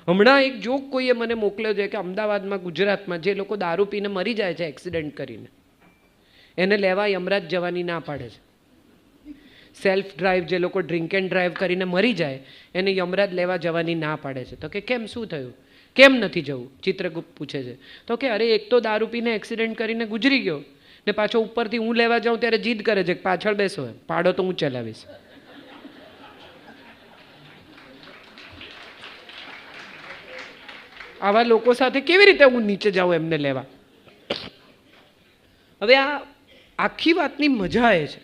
હમણાં એક જોક કોઈએ મને મોકલ્યો છે કે અમદાવાદમાં, ગુજરાતમાં જે લોકો દારૂ પીને મરી જાય છે એક્સિડન્ટ કરીને, એને લેવા યમરાજ જવાની ના પાડે છે. સેલ્ફ ડ્રાઈવ જે લોકો ડ્રિંક એન્ડ ડ્રાઈવ કરીને મરી જાય એને યમરાજ લેવા જવાની ના પાડે છે. તો કે કેમ, શું થયું, કેમ નથી જવું? ચિત્રગુપ્ત પૂછે છે. તો કે અરે એક તો દારૂ પીને એક્સિડન્ટ કરીને ગુજરી ગયો ને પાછો ઉપરથી હું લેવા જાઉં ત્યારે જીદ કરે છે કે પાછળ બેસો, પાડો તો હું ચલાવીશ. આવા લોકો સાથે કેવી રીતે હું નીચે જાઉં એમને લેવા? હવે આ આખી વાતની મજા એ છે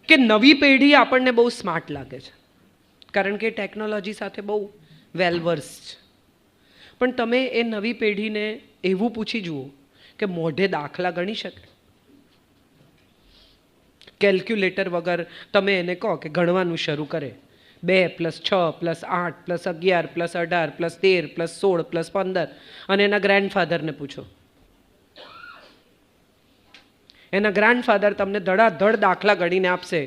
કે નવી પેઢી આપણને બહુ સ્માર્ટ લાગે છે કારણ કે ટેકનોલોજી સાથે બહુ વેલવર્સ છે. પણ તમે એ નવી પેઢીને એવું પૂછી જુઓ કે મોઢે દાખલા ગણી શકે? કેલ્ક્યુલેટર વગર તમે એને કહો કે ગણવાનું શરૂ કરે, 2 + 6 + 8 + 11 + 18 + 13 + 16 + 15, અને એના ગ્રેન્ડફાધરને પૂછો, એના ગ્રાન્ડફાધર તમને ધડાધડ દાખલા ગણીને આપશે.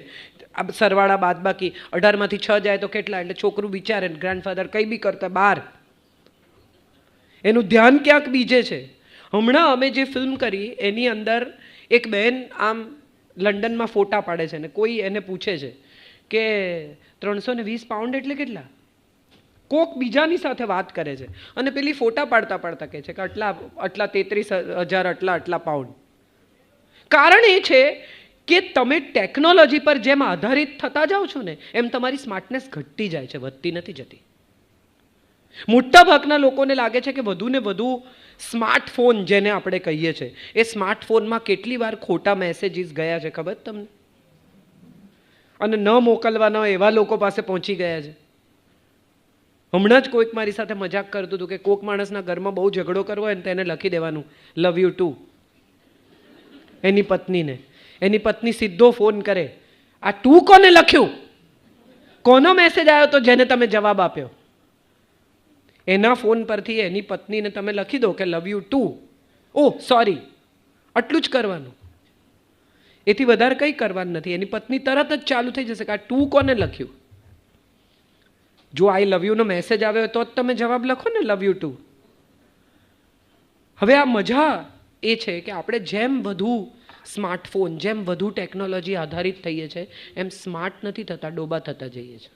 સરવાળા બાદ બાકી 18માંથી 6 જાય તો કેટલા? એટલે છોકરું વિચારે, ગ્રાન્ડફાધર કંઈ બી કરતા 12. એનું ધ્યાન ક્યાંક બીજે છે. હમણાં અમે જે ફિલ્મ કરી એની અંદર એક બહેન આમ લંડનમાં ફોટા પાડે છે ને કોઈ એને પૂછે છે કે 320 પાઉન્ડ એટલે કેટલા? કોક બીજાની સાથે વાત કરે છે અને પેલી ફોટા પાડતા પાડતા કહે છે કે આટલા 33,000 આટલા પાઉન્ડ. કારણ એ છે કે તમે ટેકનોલોજી પર જેમ આધારિત થતા જાઓ છો ને એમ તમારી સ્માર્ટનેસ ઘટતી જાય છે, વધતી નથી જતી. મોટાભાગના લોકોને લાગે છે કે વધુ ને વધુ સ્માર્ટફોન જેને આપણે કહીએ છીએ એ સ્માર્ટફોનમાં કેટલી વાર ખોટા મેસેજીસ ગયા છે ખબર તમને? અને ન મોકલવાના એવા લોકો પાસે પહોંચી ગયા છે. હમણાં જ કોઈક મારી સાથે મજાક કરતું હતું કે કોઈક માણસના ઘરમાં બહુ ઝઘડો કરવો હોય ને તેને લખી દેવાનું લવ યુ ટુ એની પત્નીને. એની પત્ની સીધો ફોન કરે, આ ટુ કોને લખ્યું? કોનો મેસેજ આવ્યો તો જેને તમે જવાબ આપ્યો? એના ફોન પરથી એની પત્નીને તમે લખી દો કે love you too, oh sorry, આટલું જ કરવાનું. એથી વધારે કંઈ કરવાનું નથી. એની પત્ની તરત જ ચાલુ થઈ જશે કે આ ટુ કોને લખ્યું. જો આઈ લવ યુનો મેસેજ આવ્યો તો જ તમે જવાબ લખો ને લવ યુ ટુ. હવે આ મજા એ છે કે આપણે જેમ વધુ સ્માર્ટફોન, જેમ વધુ ટેકનોલોજી આધારિત થઈએ છીએ એમ સ્માર્ટ નથી થતા, ડોબા થતા જઈએ છીએ.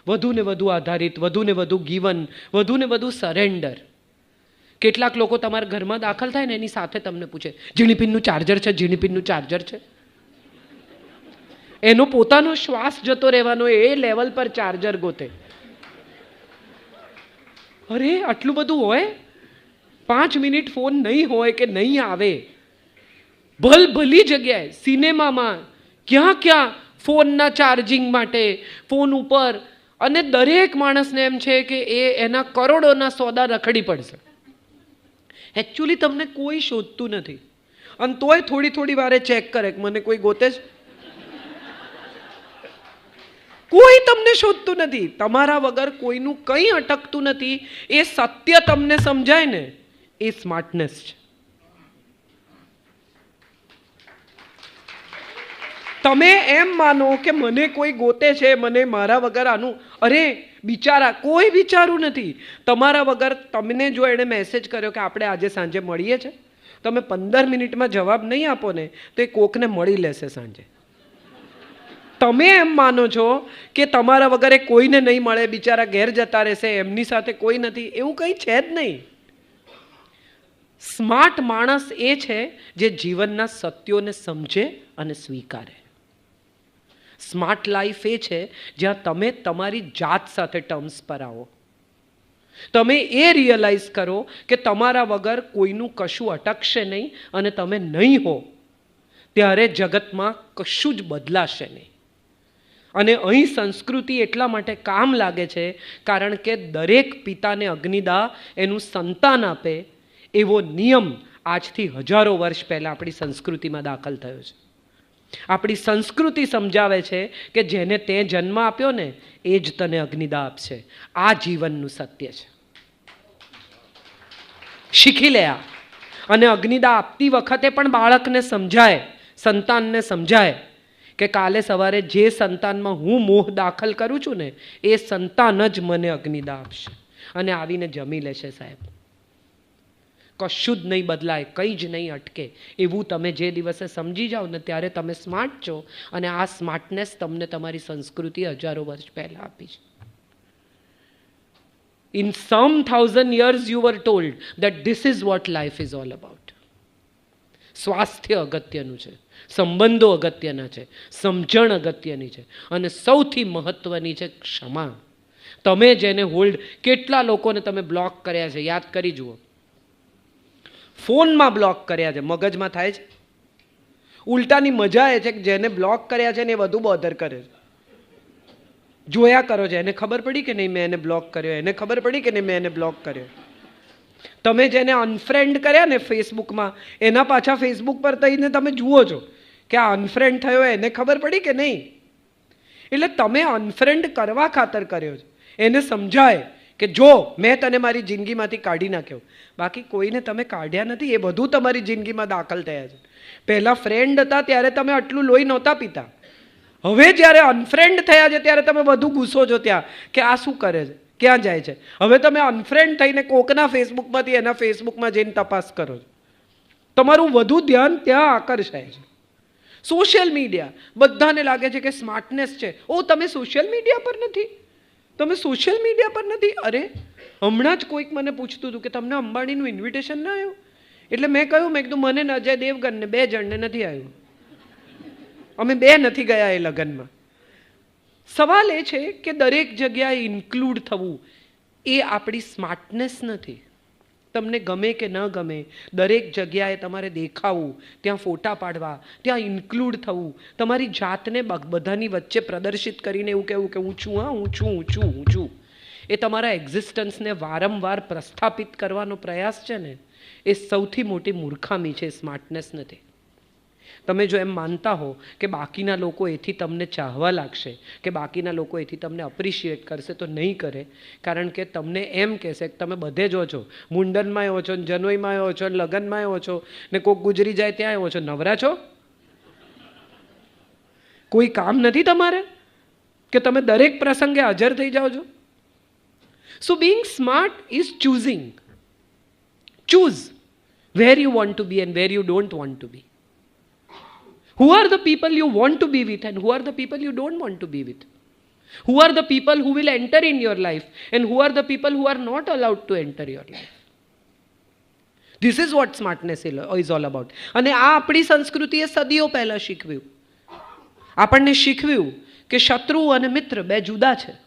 વધુ ને વધુ આધારિત, વધુ ને વધુ ગીવન, વધુ ને વધુ સરેન્ડર. કેટલાક લોકો તમારા ઘરમાં દાખલ થાય ને એની સાથે તમને પૂછે ઝીણીપિનનું ચાર્જર છે, ઝીણીપિનનું ચાર્જર છે. એનો પોતાનો શ્વાસ જતો રહેવાનો એ લેવલ પર ચાર્જર ગોતે. અરે આટલું બધું હોય? 5 મિનિટ ફોન નહીં હોય કે નહીં આવે. ભલી જગ્યાએ સિનેમામાં ક્યાં ક્યાં ફોનના ચાર્જિંગ માટે ફોન ઉપર, અને દરેક માણસને એમ છે કે એ એના કરોડોના સોદા રખડી પડશે. એકચ્યુઅલી તમને કોઈ શોધતું નથી અને તોય થોડી વારે ચેક કરે કે મને કોઈ ગોતે છે. કોઈ તમને શોધતું નથી. તમારા વગર કોઈનું કંઈ અટકતું નથી. એ સત્ય તમને સમજાય ને એ સ્માર્ટનેસ છે. તમે એમ માનો કે મને કોઈ ગોતે છે, મને મારા વગર આનું, અરે બિચારા કોઈ વિચારું નથી. તમારા વગર તમને જો એણે મેસેજ કર્યો કે આપણે આજે સાંજે મળીએ છે, તમે 15 મિનિટમાં જવાબ નહીં આપો ને તો એ કોકને મળી લેશે સાંજે. તમે એમ માનો છો કે તમારા વગર એ કોઈને નહીં મળે, બિચારા ઘેર જતા રહેશે, એમની સાથે કોઈ નથી, એવું કંઈ છે જ નહીં. સ્માર્ટ માણસ એ છે જે જીવનના સત્યોને સમજે અને સ્વીકારે. સ્માર્ટ લાઈફ એ છે જ્યાં તમે તમારી જાત સાથે ટર્મ્સ પર આવો. તમે એ રિયલાઇઝ કરો કે તમારા વગર કોઈનું કશું અટકશે નહીં અને તમે નહીં હો ત્યારે જગતમાં કશું જ બદલાશે નહીં. અને અહીં સંસ્કૃતિ એટલા માટે કામ લાગે છે કારણ કે દરેક પિતાને અગ્નિદાહ એનું સંતાન આપે એવો નિયમ આજથી હજારો વર્ષ પહેલાં આપણી સંસ્કૃતિમાં દાખલ થયો છે. આપણી સંસ્કૃતિ સમજાવે છે કે જેને તે જન્મ આપ્યો ને એ જ તને અગ્નિદાહ આપશે. આ જીવનનું સત્ય છે. શીખી લે આ. અને અગ્નિદાહ આપતી વખતે પણ બાળકને સમજાય, સંતાનને સમજાય કે કાલે સવારે જે સંતાનમાં હું મોહ દાખલ કરું છું ને એ સંતાન જ મને અગ્નિદાહ આપશે અને આવીને જમી લેશે સાહેબ. કશું જ નહીં બદલાય, કંઈ જ નહીં અટકે. એવું તમે જે દિવસે સમજી જાઓ ને ત્યારે તમે સ્માર્ટ છો અને આ સ્માર્ટનેસ તમને તમારી સંસ્કૃતિ હજારો વર્ષ પહેલાં આપી છે. In some 1000 years you were told that this is what life is all about. સ્વાસ્થ્ય અગત્યનું છે, સંબંધો અગત્યના છે, સમજણ અગત્યની છે અને સૌથી મહત્વની છે ક્ષમા. તમે જેને હોલ્ડ, કેટલા લોકોને તમે બ્લોક કર્યા છે યાદ કરી જુઓ. ફોનમાં બ્લોક કર્યા છે, મગજમાં થાય છે. ઉલટાની મજા એ છે કે જેને બ્લોક કર્યા છે ને એ વધુ બોધર કરે છે. જોયા કરો છો, એને ખબર પડી કે નહીં મેં એને બ્લોક કર્યો, એને ખબર પડી કે નહીં મેં એને બ્લોક કર્યો. તમે જેને અનફ્રેન્ડ કર્યા ને ફેસબુકમાં, એના પાછા ફેસબુક પર થઈને તમે જુઓ છો કે આ અનફ્રેન્ડ થયો, એને ખબર પડી કે નહીં. એટલે તમે અનફ્રેન્ડ કરવા ખાતર કર્યો છે. એને સમજાય કે જો મેં તને મારી જિંદગીમાંથી કાઢી નાખ્યો, બાકી કોઈને તમે કાઢ્યા નથી, એ બધું તમારી જિંદગીમાં દાખલ થયા છે. પહેલાં ફ્રેન્ડ હતા ત્યારે તમે આટલું લોહી નહોતા પીતા. હવે જ્યારે અનફ્રેન્ડ થયા છે ત્યારે તમે વધુ ગુસ્સો છો ત્યાં કે આ શું કરે છે, ક્યાં જાય છે. હવે તમે અનફ્રેન્ડ થઈને કોકના ફેસબુકમાંથી એના ફેસબુકમાં જઈને તપાસ કરો છો. તમારું વધુ ધ્યાન ત્યાં આકર્ષાય છે. સોશિયલ મીડિયા, બધાને લાગે છે કે સ્માર્ટનેસ છે. ઓ તમે સોશિયલ મીડિયા પર નથી, તમે સોશિયલ મીડિયા પર નથી. અરે હમણાં જ કોઈક મને પૂછતું હતું કે તમને અંબાણીનું ઇન્વિટેશન ના આવ્યું? એટલે મેં કહ્યું, મેં કીધું મને અજય દેવગનને 2 જણને નથી આવ્યું, અમે 2 નથી ગયા એ લગ્નમાં. સવાલ એ છે કે દરેક જગ્યાએ ઇન્ક્લુડ થવું એ આપણી સ્માર્ટનેસ નથી. તમને ગમે કે ન ગમે દરેક જગ્યાએ તમારે દેખાવું, ત્યાં ફોટા પાડવા, ત્યાં ઇન્ક્લુડ થવું, તમારી જાતને બધાની વચ્ચે પ્રદર્શિત કરીને એવું કહેવું કે હું છું, હા હું છું, હું છું, હું છું. એ તમારા એક્ઝિસ્ટન્સને વારંવાર પ્રસ્થાપિત કરવાનો પ્રયાસ છે ને, એ સૌથી મોટી મૂર્ખામી છે, સ્માર્ટનેસ નથી. તમે જો એમ માનતા હો કે બાકીના લોકો એથી તમને ચાહવા લાગશે, કે બાકીના લોકો એથી તમને અપ્રિશિએટ કરશે, તો નહીં કરે. કારણ કે તમને એમ કહેશે કે તમે બધે જ હો છો, મુંડનમાં હો છો, જનોઈમાં હો છો, લગ્નમાં હો છો, ને કોઈક ગુજરી જાય ત્યાં હો છો, નવરા છો, કોઈ કામ નથી તમારે કે તમે દરેક પ્રસંગે હાજર થઈ જાઓ છો. So being smart is choosing. Choose where you want to be and where you don't want to be. Who are the people you want to be with and who are the people you don't want to be with? Who are the people who will enter in your life and who are the people who are not allowed to enter your life? This is what smartness is all about. અને આ આપણી સંસ્કૃતિએ સદીઓ પહેલા શીખવ્યું. આપણને શીખવ્યું કે શત્રુ અને મિત્ર 2 જુદા છે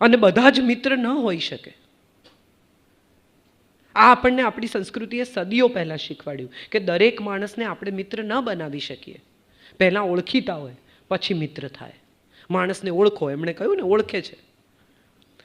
અને બધા જ મિત્ર ન હોઈ શકે. આ આપણને આપણી સંસ્કૃતિએ સદીઓ પહેલાં શીખવાડ્યું કે દરેક માણસને આપણે મિત્ર ન બનાવી શકીએ. પહેલાં ઓળખીતા હોય પછી મિત્ર થાય. માણસને ઓળખો, એમણે કહ્યું ને ઓળખે છે.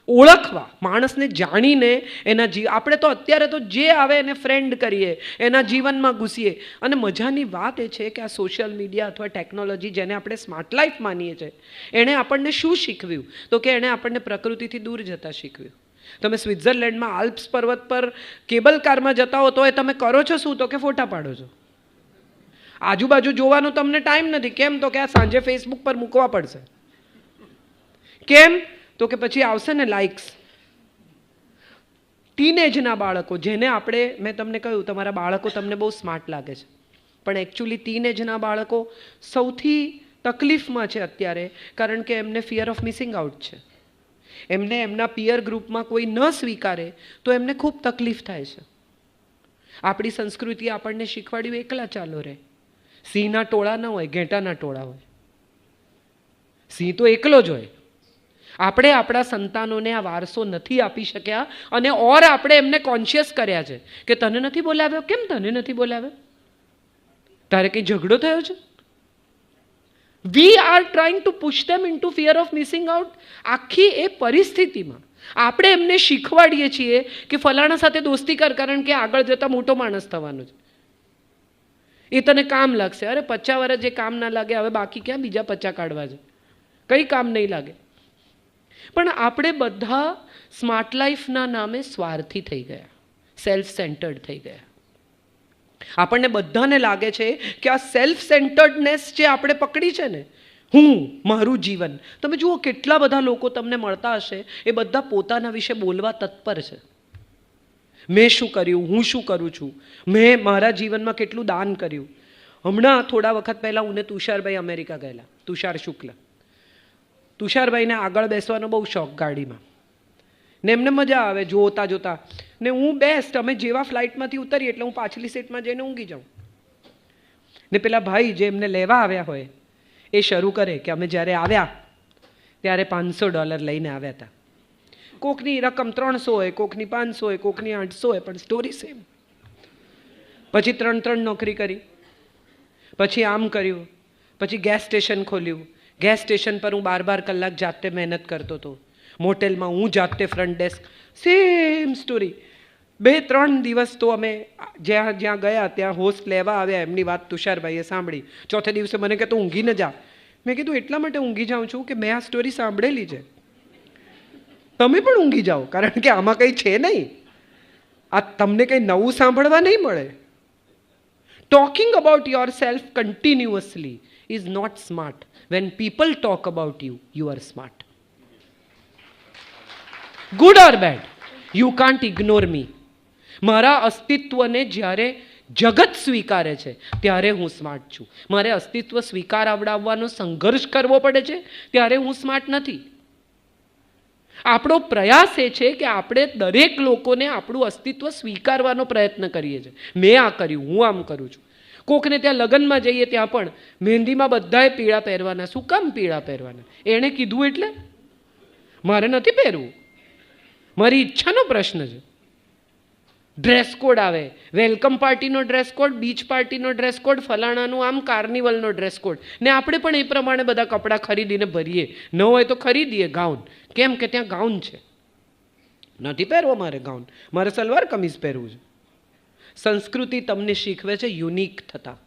ઓળખવા, માણસને જાણીને એના આપણે તો અત્યારે તો જે આવે એને ફ્રેન્ડ કરીએ, એના જીવનમાં ઘૂસીએ. અને મજાની વાત એ છે કે આ સોશિયલ મીડિયા અથવા ટેકનોલોજી જેને આપણે સ્માર્ટ લાઈફ માનીએ છીએ, એણે આપણને શું શીખવ્યું? તો કે એણે આપણને પ્રકૃતિથી દૂર જતા શીખવ્યું. તમે સ્વિટ્ઝરલેન્ડમાં આલ્પ્સ પર્વત પર કેબલ કારમાં જતા હો તો એ તમે કરો છો શું? તો કે ફોટા પાડો છો. આજુબાજુ જોવાનો તમને ટાઈમ નથી. કેમ? તો કે આ સાંજે ફેસબુક પર મૂકવા પડશે. કેમ? તો કે પછી આવશે ને લાઇક્સ. ટીનેજના બાળકો, જેને આપણે, મેં તમને કહ્યું તમારા બાળકો તમને બહુ સ્માર્ટ લાગે છે, પણ એકચ્યુઅલી ટીનેજના બાળકો સૌથી તકલીફમાં છે અત્યારે, કારણ કે એમને ફિયર ઓફ મિસિંગ આઉટ છે. એમને એમના પિયર ગ્રુપમાં કોઈ ન સ્વીકારે તો એમને ખૂબ તકલીફ થાય છે. આપણી સંસ્કૃતિએ આપણને શીખવાડ્યું એકલા ચાલો રે. સિંહના ટોળા ન હોય, ઘેટાના ટોળા હોય. સિંહ તો એકલો જ હોય. આપણે આપણા સંતાનોને આ વારસો નથી આપી શક્યા અને ઓર આપણે એમને કોન્શિયસ કર્યા છે કે તને નથી બોલાવ્યો. કેમ તને નથી બોલાવ્યો? તારે કંઈ ઝઘડો થયો છે? We are trying to push them into fear of missing out. આખી એ પરિસ્થિતિમાં આપણે એમને શીખવાડીએ છીએ કે ફલાણા સાથે દોસ્તી કર, કારણ કે આગળ જતા મોટો માણસ થવાનો છે, એ તને કામ લાગશે. અરે 50 વર્ષ જે કામ ના લાગે, હવે બાકી ક્યાં બીજા 50 કાઢવા છે? કંઈ કામ નહીં લાગે. પણ આપણે બધા સ્માર્ટ લાઈફના નામે સ્વાર્થી થઈ ગયા, સેલ્ફ સેન્ટર્ડ થઈ ગયા. આપણને બધાને લાગે છે કે આ સેલ્ફ સેન્ટર્ડનેસ જે આપણે પકડી છે ને, હું, મારું જીવન. તમે જુઓ કેટલા બધા લોકો તમને મળતા હશે, એ બધા પોતાના વિશે બોલવા તત્પર છે. મેં શું કર્યું, હું શું કરું છું, મેં મારા જીવનમાં કેટલું દાન કર્યું. હમણાં થોડા વખત પહેલાં હું ને તુષારભાઈ અમેરિકા ગયેલા, તુષાર શુક્લ. તુષારભાઈને આગળ બેસવાનો બહુ શોખ ગાડીમાં, ને એમને મજા આવે જોતા જોતા. ને હું બેસ્ટ, અમે જેવા ફ્લાઇટમાંથી ઉતરીએ એટલે હું પાછલી સીટમાં જઈને ઊંઘી જાઉં. ને પેલા ભાઈ જે એમને લેવા આવ્યા હોય એ શરૂ કરે કે અમે જ્યારે આવ્યા ત્યારે $500 લઈને આવ્યા હતા. કોકની રકમ 300 હોય, કોકની 500 હોય, કોકની 800 હોય, પણ સ્ટોરી સેમ. પછી 3 નોકરી કરી, પછી આમ કર્યું, પછી ગેસ સ્ટેશન ખોલ્યું. ગેસ સ્ટેશન પર હું 12 કલાક જાતે મહેનત કરતો હતો. મોટેલમાં હું જાતે ફ્રન્ટ ડેસ્ક, સેમ સ્ટોરી. 2-3 દિવસ તો અમે જ્યાં જ્યાં ગયા ત્યાં હોસ્ટ લેવા આવ્યા, એમની વાત તુષારભાઈએ સાંભળી. ચોથે દિવસે મને કહે તું ઊંઘી ન જા. મેં કીધું એટલા માટે ઊંઘી જાઉં છું કે મેં આ સ્ટોરી સાંભળેલી છે, તમે પણ ઊંઘી જાઓ, કારણ કે આમાં કંઈ છે નહીં, આ તમને કંઈ નવું સાંભળવા નહીં મળે. Talking about yourself continuously is not smart. When people talk about you, you are smart. Good or bad, you can't ignore me. મારા અસ્તિત્વને જ્યારે જગત સ્વીકારે છે ત્યારે હું સ્માર્ટ છું. મારે અસ્તિત્વ સ્વીકારવડાવવાનો સંઘર્ષ કરવો પડે છે ત્યારે હું સ્માર્ટ નથી. આપણો પ્રયાસ એ છે કે આપણે દરેક લોકોને આપણું અસ્તિત્વ સ્વીકારવાનો પ્રયત્ન કરીએ છીએ. મેં આ કર્યું, હું આમ કરું છું. કોકને ત્યાં લગ્નમાં જઈએ ત્યાં પણ મહેંદીમાં બધાએ પીળા પહેરવાના. શું કામ પીળા પહેરવાના? એણે કીધું એટલે મારે નથી પહેરવું, મારી ઈચ્છાનો પ્રશ્ન છે. ડ્રેસ કોડ આવે, વેલકમ પાર્ટીનો ડ્રેસ કોડ, બીચ પાર્ટીનો ડ્રેસ કોડ, ફલાણાનું આમ, કાર્નિવલનો ડ્રેસ કોડ. ને આપણે પણ એ પ્રમાણે બધા કપડાં ખરીદીને ભરીએ. ન હોય તો ખરીદીએ ગાઉન. કેમ કે ત્યાં ગાઉન છે, નથી પહેરવો મારે ગાઉન, મારે સલવાર કમીઝ પહેરવું છે. સંસ્કૃતિ તમને શીખવે છે યુનિક થતા,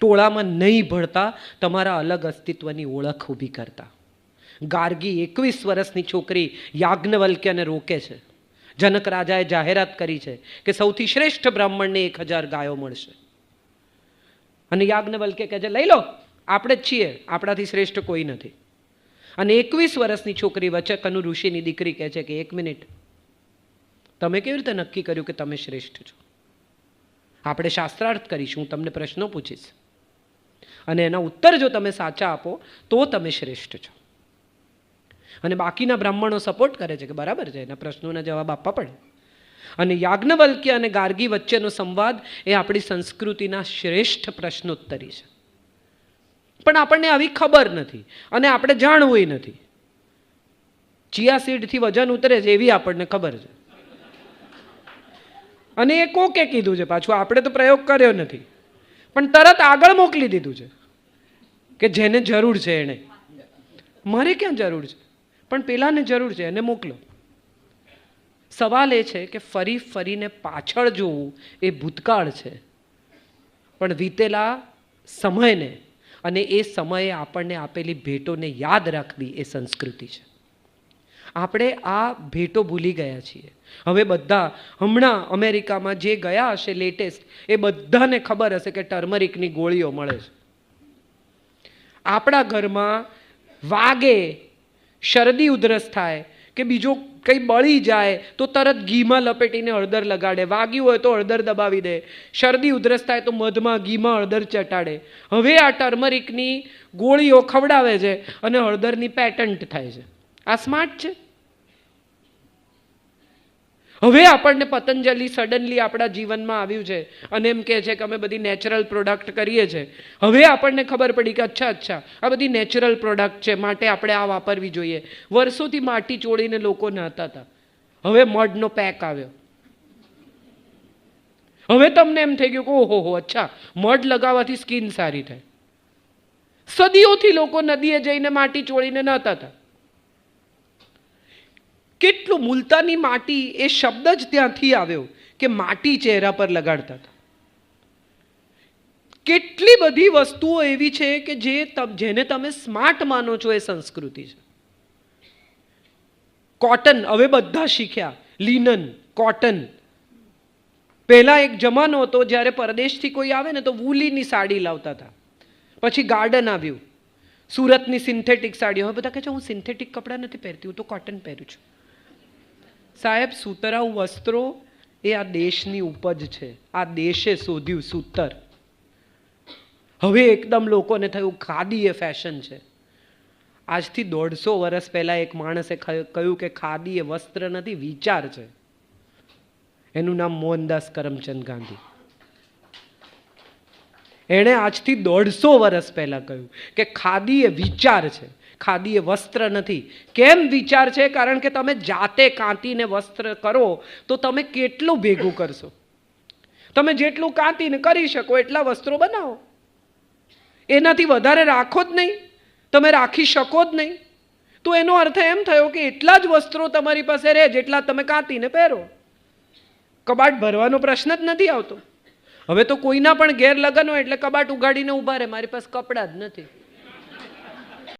ટોળામાં નહીં ભળતા, તમારા અલગ અસ્તિત્વની ઓળખ ઊભી કરતા. ગાર્ગી 21 વર્ષની છોકરી યાજ્ઞવલ્ક્યને રોકે છે. જનક રાજાએ જાહેરાત કરી છે કે સૌથી શ્રેષ્ઠ બ્રાહ્મણને 1000 ગાયો મળશે. અને યાજ્ઞવલ્ક્ય કહે છે લઈ લો, આપણે જ છીએ, આપણાથી શ્રેષ્ઠ કોઈ નથી. અને 21 વર્ષની છોકરી વચ્ચે કનુ ઋષિની દીકરી કહે છે કે 1 મિનિટ, તમે કેવી રીતે નક્કી કર્યું કે તમે શ્રેષ્ઠ છો? આપણે શાસ્ત્રાર્થ કરીશું, હું તમને પ્રશ્નો પૂછીશ અને એના ઉત્તર જો તમે સાચા આપો તો તમે શ્રેષ્ઠ છો. અને બાકીના બ્રાહ્મણો સપોર્ટ કરે છે કે બરાબર છે, એના પ્રશ્નોના જવાબ આપવા પડે. અને યાજ્ઞવલ્ક્ય અને ગાર્ગી વચ્ચેનો સંવાદ એ આપણી સંસ્કૃતિના શ્રેષ્ઠ પ્રશ્નોત્તરી છે. પણ આપણને આવી ખબર નથી અને આપણે જાણવું નથી. ચિયા સીડથી વજન ઉતરે છે એવી આપણને ખબર છે, અને એ કોકે કીધું છે પાછું, આપણે તો પ્રયોગ કર્યો નથી, પણ તરત આગળ મોકલી દીધું છે કે જેને જરૂર છે એને. મારે ક્યાં જરૂર છે, પણ પેલાને જરૂર છે, એને મોકલો. સવાલ એ છે કે ફરી ફરીને પાછળ જોવું એ ભૂતકાળ છે, પણ વીતેલા સમયને અને એ સમયે આપણને આપેલી ભેટોને યાદ રાખવી એ સંસ્કૃતિ છે. આપણે આ ભેટો ભૂલી ગયા છીએ. હવે બધા હમણાં અમેરિકામાં જે ગયા હશે લેટેસ્ટ, એ બધાને ખબર હશે કે ટર્મરિકની ગોળીઓ મળે છે. આપણા ઘરમાં વાગે, શરદી ઉધરસ થાય કે બીજો કંઈ બળી જાય તો તરત ઘીમાં લપેટીને હળદર લગાડે. વાગ્યું હોય તો હળદર દબાવી દે. શરદી ઉધરસ થાય તો મધમાં ઘીમાં હળદર ચટાડે. હવે આ ટર્મરિકની ગોળીઓ ખવડાવે છે અને હળદરની પેટન્ટ થાય છે. આ સ્માર્ટ છે? હવે આપણને પતંજલિ સડનલી આપણા જીવનમાં આવ્યું છે અને એમ કહે છે કે અમે બધી નેચરલ પ્રોડક્ટ કરીએ છીએ. હવે આપણને ખબર પડી કે અચ્છા આ બધી નેચરલ પ્રોડક્ટ છે, માટે આપણે આ વાપરવી જોઈએ. વર્ષોથી માટી ચોળીને લોકો નહાતા હતા, હવે મડનો પેક આવ્યો. હવે તમને એમ થઈ ગયું કે ઓહો અચ્છા, મડ લગાવવાથી સ્કિન સારી થાય. સદીઓથી લોકો નદીએ જઈને માટી ચોળીને નહાતા હતા. કેટલું મુલતાની માટી, એ શબ્દ જ ત્યાંથી આવ્યો કે માટી ચહેરા પર લગાડતા હતા. કેટલી બધી વસ્તુઓ એવી છે કે જેને તમે સ્માર્ટ માનો છો એ સંસ્કૃતિ છે. કોટન હવે બધા શીખ્યા, લિનન, કોટન. પહેલા એક જમાનો હતો જ્યારે પરદેશથી કોઈ આવે ને તો વૂલીની સાડી લાવતા હતા. પછી ગાર્ડન આવ્યું, સુરતની સિન્થેટિક સાડીઓ. હવે બધા કહે છે હું સિન્થેટિક કપડાં નથી પહેરતી, હું તો કોટન પહેરું છું. સાહેબ, સુતરાઉ વસ્ત્રો એ આ દેશની ઉપજ છે. આ દેશે શોધ્યું સૂતર. હવે એકદમ લોકોને થયું ખાદી એ ફેશન છે. આજથી 150 વર્ષ પહેલા એક માણસે કહ્યું કે ખાદી એ વસ્ત્ર નથી, વિચાર છે. એનું નામ મોહનદાસ કરમચંદ ગાંધી. એણે આજથી 150 વર્ષ પહેલા કહ્યું કે ખાદી એ વિચાર છે, ખાદી એ વસ્ત્ર નથી. કેમ વિચાર છે? કારણ કે તમે જાતે કાંતીને વસ્ત્ર કરો તો તમે કેટલું ભેગું કરશો? તમે જેટલું કાંતીને કરી શકો એટલા વસ્ત્રો બનાવો. એનાથી વધારે રાખો જ નહીં, તમે રાખી શકો જ નહીં. તો એનો અર્થ એમ થયો કે એટલા જ વસ્ત્રો તમારી પાસે રહે જેટલા તમે કાંતીને પહેરો. કબાટ ભરવાનો પ્રશ્ન જ નથી આવતો. હવે તો કોઈના પણ ઘેર લગ્ન હોય એટલે કબાટ ઉગાડીને ઊભા રહે, મારી પાસે કપડાં જ નથી.